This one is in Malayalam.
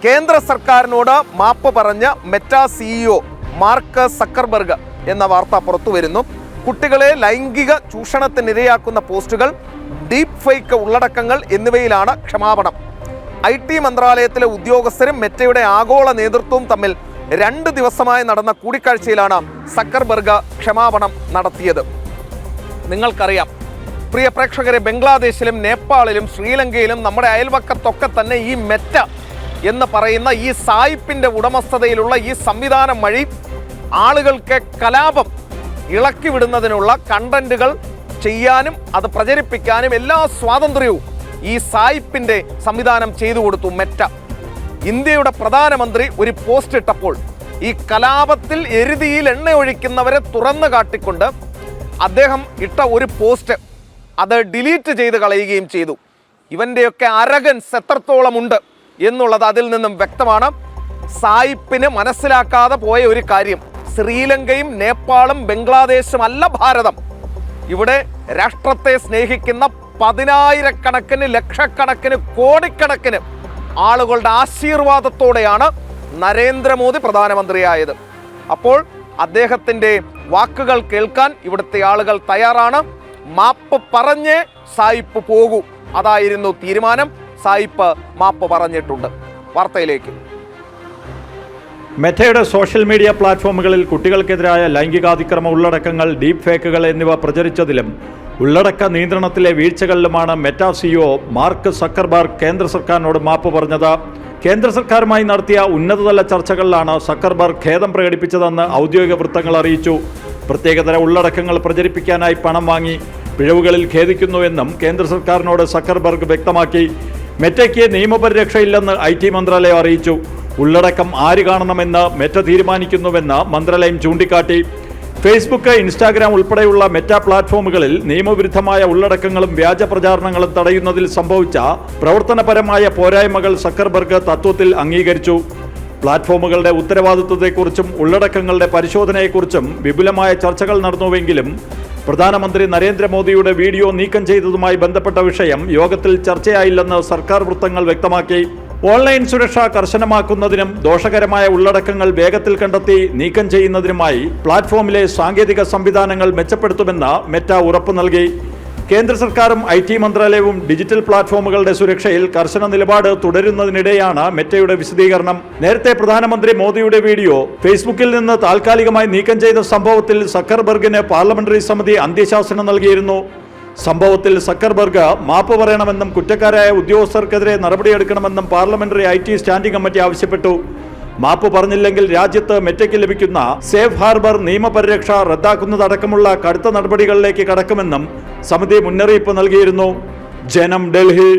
കേന്ദ്ര സർക്കാരിനോട് മാപ്പ് പറഞ്ഞ മെറ്റ സിഇഒ മാർക്ക് സക്കർബർഗ് എന്ന വാർത്ത പുറത്തു വരുന്നു. കുട്ടികളെ ലൈംഗിക ചൂഷണത്തിനിരയാക്കുന്ന പോസ്റ്റുകൾ, ഡീപ് ഫേക്ക് ഉള്ളടക്കങ്ങൾ എന്നിവയിലാണ് ക്ഷമാപണം. IT മന്ത്രാലയത്തിലെ ഉദ്യോഗസ്ഥരും മെറ്റയുടെ ആഗോള നേതൃത്വവും തമ്മിൽ 2 ദിവസമായി നടന്ന കൂടിക്കാഴ്ചയിലാണ് സക്കർബർഗ് ക്ഷമാപണം നടത്തിയത്. നിങ്ങൾക്കറിയാം പ്രിയ പ്രേക്ഷകരെ, ബംഗ്ലാദേശിലും നേപ്പാളിലും ശ്രീലങ്കയിലും നമ്മുടെ അയൽവക്കത്തൊക്കെ തന്നെ ഈ മെറ്റ എന്ന് പറയുന്ന ഈ സായിപ്പിൻ്റെ ഉടമസ്ഥതയിലുള്ള ഈ സംവിധാനം വഴി ആളുകൾക്ക് കലാപം ഇളക്കി വിടുന്നതിനുള്ള കണ്ടന്റുകൾ ചെയ്യാനും അത് പ്രചരിപ്പിക്കാനും എല്ലാ സ്വാതന്ത്ര്യവും ഈ സായിപ്പിൻ്റെ സംവിധാനം ചെയ്തു കൊടുത്തു മെറ്റ. ഇന്ത്യയുടെ പ്രധാനമന്ത്രി ഒരു പോസ്റ്റ് ഇട്ടപ്പോൾ ഈ കലാപത്തിൽ എരുതിയിൽ എണ്ണ ഒഴിക്കുന്നവരെ തുറന്നു കാട്ടിക്കൊണ്ട് അദ്ദേഹം ഇട്ട ഒരു പോസ്റ്റ് അത് ഡിലീറ്റ് ചെയ്ത് കളയുകയും ചെയ്തു. ഇവൻ്റെയൊക്കെ അരഗൻസ് എത്രത്തോളം ഉണ്ട് എന്നുള്ളത് അതിൽ നിന്നും വ്യക്തമാണ്. സായിപ്പിന് മനസ്സിലാക്കാതെ പോയ ഒരു കാര്യം, ശ്രീലങ്കയും നേപ്പാളും ബംഗ്ലാദേശും അല്ല ഭാരതം. ഇവിടെ രാഷ്ട്രത്തെ സ്നേഹിക്കുന്ന 10,000-കണക്കിന് ലക്ഷക്കണക്കിന് കോടിക്കണക്കിന് ആളുകളുടെ ആശീർവാദത്തോടെയാണ് നരേന്ദ്രമോദി പ്രധാനമന്ത്രിയായത്. അപ്പോൾ അദ്ദേഹത്തിൻ്റെ വാക്കുകൾ കേൾക്കാൻ ഇവിടുത്തെ ആളുകൾ തയ്യാറാണ്. മാപ്പ് പറഞ്ഞേ സായിപ്പ് പോകൂ, അതായിരുന്നു തീരുമാനം. സായിപ്പ് മാപ്പ് പറഞ്ഞിട്ടുണ്ട്. വാർത്തയിലേക്ക്. മെറ്റയുടെ സോഷ്യൽ മീഡിയ പ്ലാറ്റ്ഫോമുകളിൽ കുട്ടികൾക്കെതിരായ ലൈംഗികാതിക്രമ ഉള്ളടക്കങ്ങൾ, ഡീപ് ഫേക്കുകൾ എന്നിവ പ്രചരിച്ചതിലും ഉള്ളടക്ക നിയന്ത്രണത്തിലെ വീഴ്ചകളിലുമാണ് മെറ്റ സിഇഒ മാർക്ക് സക്കർബർഗ് കേന്ദ്ര സർക്കാരിനോട് മാപ്പ് പറഞ്ഞത്. കേന്ദ്ര സർക്കാരുമായി നടത്തിയ ഉന്നതതല ചർച്ചകളിലാണ് സക്കർബർഗ് ഖേദം പ്രകടിപ്പിച്ചതെന്ന് ഔദ്യോഗിക വൃത്തങ്ങൾ അറിയിച്ചു. പ്രത്യേകതര ഉള്ളടക്കങ്ങൾ പ്രചരിപ്പിക്കാനായി പണം വാങ്ങി, പിഴവുകളിൽ ഖേദിക്കുന്നുവെന്നും കേന്ദ്ര സർക്കാരിനോട് സക്കർബർഗ് വ്യക്തമാക്കി. മെറ്റയ്ക്ക് നിയമപരിരക്ഷയില്ലെന്ന് IT മന്ത്രാലയം അറിയിച്ചു. ഉള്ളടക്കം ആര് കാണണമെന്ന് മെറ്റ തീരുമാനിക്കുന്നുവെന്ന് മന്ത്രാലയം ചൂണ്ടിക്കാട്ടി. ഫേസ്ബുക്ക്, ഇൻസ്റ്റാഗ്രാം ഉൾപ്പെടെയുള്ള മെറ്റ പ്ലാറ്റ്ഫോമുകളിൽ നിയമവിരുദ്ധമായ ഉള്ളടക്കങ്ങളും വ്യാജ പ്രചാരണങ്ങളും തടയുന്നതിൽ സംഭവിച്ച പ്രവർത്തനപരമായ പോരായ്മകൾ സക്കർബർഗ് തത്വത്തിൽ അംഗീകരിച്ചു. പ്ലാറ്റ്ഫോമുകളുടെ ഉത്തരവാദിത്വത്തെക്കുറിച്ചും ഉള്ളടക്കങ്ങളുടെ പരിശോധനയെക്കുറിച്ചും വിപുലമായ ചർച്ചകൾ നടന്നുവെങ്കിലും പ്രധാനമന്ത്രി നരേന്ദ്രമോദിയുടെ വീഡിയോ നീക്കം ചെയ്തതുമായി ബന്ധപ്പെട്ട വിഷയം യോഗത്തിൽ ചർച്ചയായില്ലെന്ന് സർക്കാർ വൃത്തങ്ങൾ വ്യക്തമാക്കി. ഓൺലൈൻ സുരക്ഷ കർശനമാക്കുന്നതിനും ദോഷകരമായ ഉള്ളടക്കങ്ങൾ വേഗത്തിൽ കണ്ടെത്തി നീക്കം ചെയ്യുന്നതിനുമായി പ്ലാറ്റ്ഫോമിലെ സാങ്കേതിക സംവിധാനങ്ങൾ മെച്ചപ്പെടുത്തുമെന്ന് മെറ്റ ഉറപ്പു നൽകി. കേന്ദ്ര സർക്കാരും IT മന്ത്രാലയവും ഡിജിറ്റൽ പ്ലാറ്റ്ഫോമുകളുടെ സുരക്ഷയിൽ കർശന നിലപാട് തുടരുന്നതിനിടെയാണ് മെറ്റയുടെ വിശദീകരണം. നേരത്തെ പ്രധാനമന്ത്രി മോദിയുടെ വീഡിയോ ഫേസ്ബുക്കിൽ നിന്ന് താൽക്കാലികമായി നീക്കം ചെയ്ത സംഭവത്തിൽ സക്കർബർഗിന് പാർലമെന്ററി സമിതി അന്ത്യശാസനം നൽകിയിരുന്നു. സംഭവത്തിൽ സക്കർബർഗ് മാപ്പ് പറയണമെന്നും കുറ്റക്കാരായ ഉദ്യോഗസ്ഥർക്കെതിരെ നടപടിയെടുക്കണമെന്നും പാർലമെന്ററി IT സ്റ്റാൻഡിംഗ് കമ്മിറ്റി ആവശ്യപ്പെട്ടു. മാപ്പ് പറഞ്ഞില്ലെങ്കിൽ രാജ്യത്ത് മെറ്റയ്ക്ക് ലഭിക്കുന്ന സേഫ് ഹാർബർ നിയമപരിരക്ഷ റദ്ദാക്കുന്നതടക്കമുള്ള കടുത്ത നടപടികളിലേക്ക് കടക്കുമെന്നും സമിതി മുന്നറിയിപ്പ് നൽകിയിരുന്നു. ജനം, ഡൽഹി.